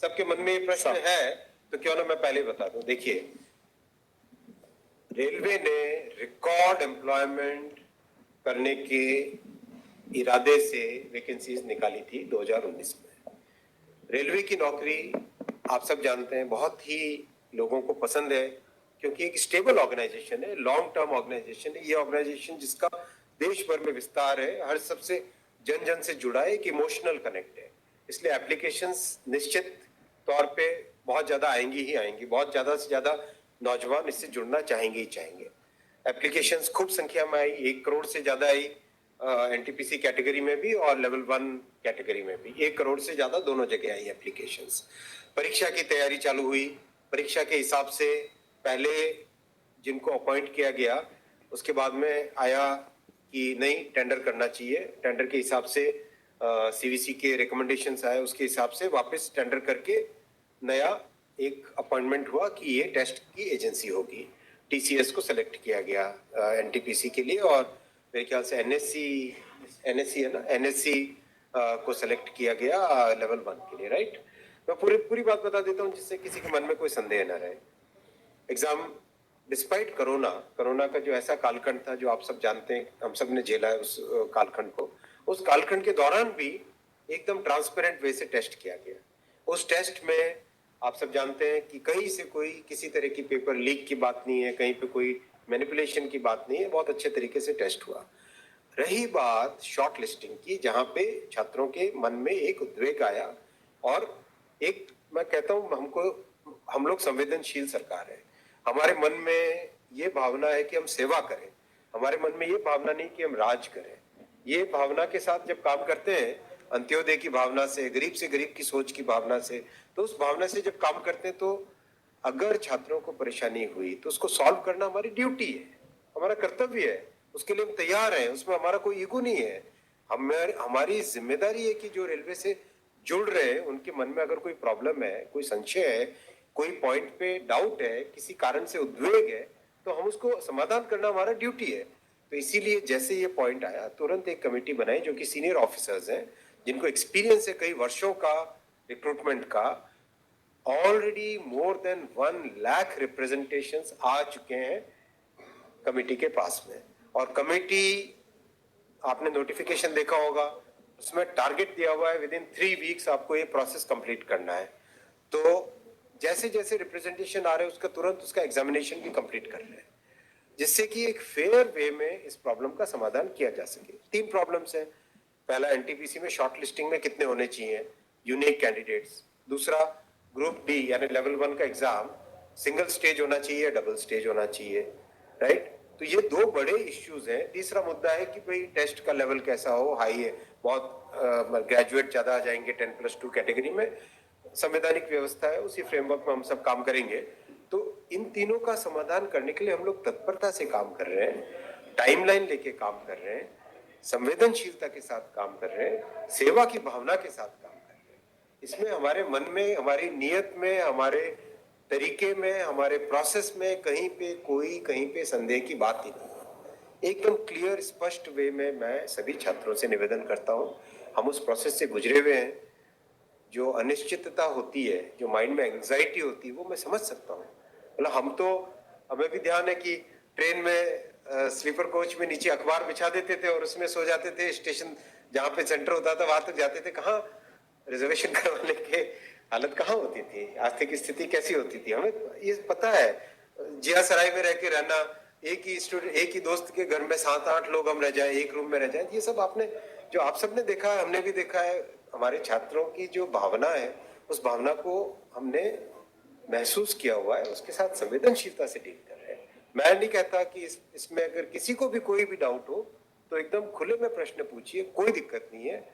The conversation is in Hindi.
सबके मन में ये प्रश्न है, तो क्यों ना मैं पहले बता दूं। देखिए, रेलवे ने रिकॉर्ड एम्प्लॉयमेंट करने के इरादे से वैकेंसीज निकाली थी 2019 में। रेलवे की नौकरी आप सब जानते हैं बहुत ही लोगों को पसंद है, क्योंकि एक स्टेबल ऑर्गेनाइजेशन है, लॉन्ग टर्म ऑर्गेनाइजेशन है। ये ऑर्गेनाइजेशन जिसका देश भर में विस्तार है, हर सबसे जन जन से जुड़ा है, एक इमोशनल कनेक्ट है। इसलिए एप्लीकेशंस निश्चित तौर पे बहुत ज्यादा आएंगी ही आएंगी, बहुत ज्यादा से ज्यादा नौजवान इससे जुड़ना चाहेंगे ही चाहेंगे। एप्लीकेशंस खूब संख्या में आई, 1 करोड़ से ज्यादा आई एनटीपीसी कैटेगरी में भी और लेवल 1 कैटेगरी में भी। 1 करोड़ से ज्यादा दोनों जगह आई एप्लीकेशंस। परीक्षा की तैयारी चालू हुई। परीक्षा के हिसाब से पहले जिनको अपॉइंट किया गया, उसके बाद में आया कि नहीं, टेंडर करना चाहिए। टेंडर के हिसाब से सीवीसी के रिकमेंडेशंस आए, उसके हिसाब से वापस टेंडर करके नया एक अपॉइंटमेंट हुआ कि ये टेस्ट की एजेंसी होगी। टीसीएस को सेलेक्ट किया गया एनटीपीसी के लिए, और मेरे ख्याल से एनएससी है ना, एनएससी को सेलेक्ट किया गया लेवल 1 के लिए, राइट। मैं पूरी बात बता देता हूँ जिससे किसी के मन में कोई संदेह न रहे। एग्जाम डिस्पाइट कोरोना का जो ऐसा कालखंड था, जो आप सब जानते हैं, हम सब ने झेला है उस कालखंड को। उस कालखंड के दौरान भी एकदम ट्रांसपेरेंट वे से टेस्ट किया गया। उस टेस्ट में आप सब जानते हैं कि कहीं से कोई किसी तरह की पेपर लीक की बात नहीं है, कहीं पे कोई मैनिपुलेशन की बात नहीं है, बहुत अच्छे तरीके से टेस्ट हुआ। रही बात शॉर्ट लिस्टिंग की, जहां पे छात्रों के मन में एक उद्वेग आया, और एक मैं कहता हूं, हम लोग संवेदनशील सरकार है। हमारे मन में ये भावना है कि हम सेवा करें, हमारे मन में ये भावना नहीं कि हम राज करें। ये भावना के साथ जब काम करते हैं, अंत्योदय की भावना से गरीब की सोच की भावना से, तो उस भावना से जब काम करते हैं, तो अगर छात्रों को परेशानी हुई तो उसको सॉल्व करना हमारी ड्यूटी है, हमारा कर्तव्य है, उसके लिए हम तैयार हैं, उसमें हमारा कोई ईगो नहीं है। हमारी जिम्मेदारी है कि जो रेलवे से जुड़ रहे हैं उनके मन में अगर कोई प्रॉब्लम है, कोई संशय है, कोई पॉइंट पे डाउट है, किसी कारण से उद्वेग है, तो हम उसको समाधान करना हमारा ड्यूटी है। तो इसीलिए जैसे ये पॉइंट आया, तुरंत एक कमेटी बनाई जो कि सीनियर ऑफिसर्स हैं, जिनको एक्सपीरियंस है कई वर्षों का रिक्रूटमेंट का। Already more than 1 lakh representations आ चुके हैं कमेटी के पास में, और कमेटी, आपने नोटिफिकेशन देखा होगा, उसमें टारगेट दिया हुआ है विद इन 3 वीक्स आपको ये प्रोसेस कंप्लीट करना है। तो जैसे जैसे रिप्रेजेंटेशन आ रहे हैं, उसका तुरंत उसका एग्जामिनेशन भी कंप्लीट कर रहे हैं, जिससे कि एक फेयर वे में इस प्रॉब्लम का समाधान किया जा सके। 3 प्रॉब्लम्स हैं। पहला, एनटीपीसी में शॉर्ट लिस्टिंग में कितने होने चाहिए यूनिक कैंडिडेट्स। दूसरा, ग्रुप डी यानी लेवल 1 का एग्जाम सिंगल स्टेज होना चाहिए, डबल स्टेज होना चाहिए, राइट। तो ये 2 बड़े इश्यूज हैं। तीसरा मुद्दा है कि भाई टेस्ट का लेवल कैसा हो, हाई है, बहुत ग्रेजुएट ज्यादा आ जाएंगे 10+2 कैटेगरी में, संवैधानिक व्यवस्था है, उसी फ्रेमवर्क में हम सब काम करेंगे। तो इन तीनों का समाधान करने के लिए हम लोग तत्परता से काम कर रहे हैं, टाइमलाइन लेके काम कर रहे हैं, संवेदनशीलता के साथ काम कर रहे हैं, सेवा की भावना के साथ काम कर रहे हैं। इसमें हमारे मन में, हमारी नीयत में, हमारे तरीके में, हमारे प्रोसेस में कहीं पे संदेह की बात ही नहीं। एकदम क्लियर स्पष्ट वे में मैं सभी छात्रों से निवेदन करता हूं, हम उस प्रोसेस से गुजरे हुए हैं। जो अनिश्चितता होती है, जो माइंड में एंजाइटी होती है, वो मैं समझ सकता हूँ। मतलब हमें भी ध्यान है कि ट्रेन में स्लीपर कोच में नीचे अखबार बिछा देते थे और उसमें सो जाते थे, स्टेशन जहाँ पे सेंटर होता था वहां तक जाते थे। कहाँ रिजर्वेशन करवाने के हालत कहाँ होती थी, आर्थिक स्थिति कैसी होती थी, हमें ये पता है। जिया सराय में रह के रहना, एक ही दोस्त के घर में 7-8 लोग हम रह जाए, एक रूम में रह जाए, ये सब आपने, जो आप सबने देखा है, हमने भी देखा है। हमारे छात्रों की जो भावना है, उस भावना को हमने महसूस किया हुआ है, उसके साथ संवेदनशीलता से डील कर रहे हैं। मैं नहीं कहता कि इसमें अगर किसी को भी कोई भी डाउट हो तो एकदम खुले में प्रश्न पूछिए, कोई दिक्कत नहीं है।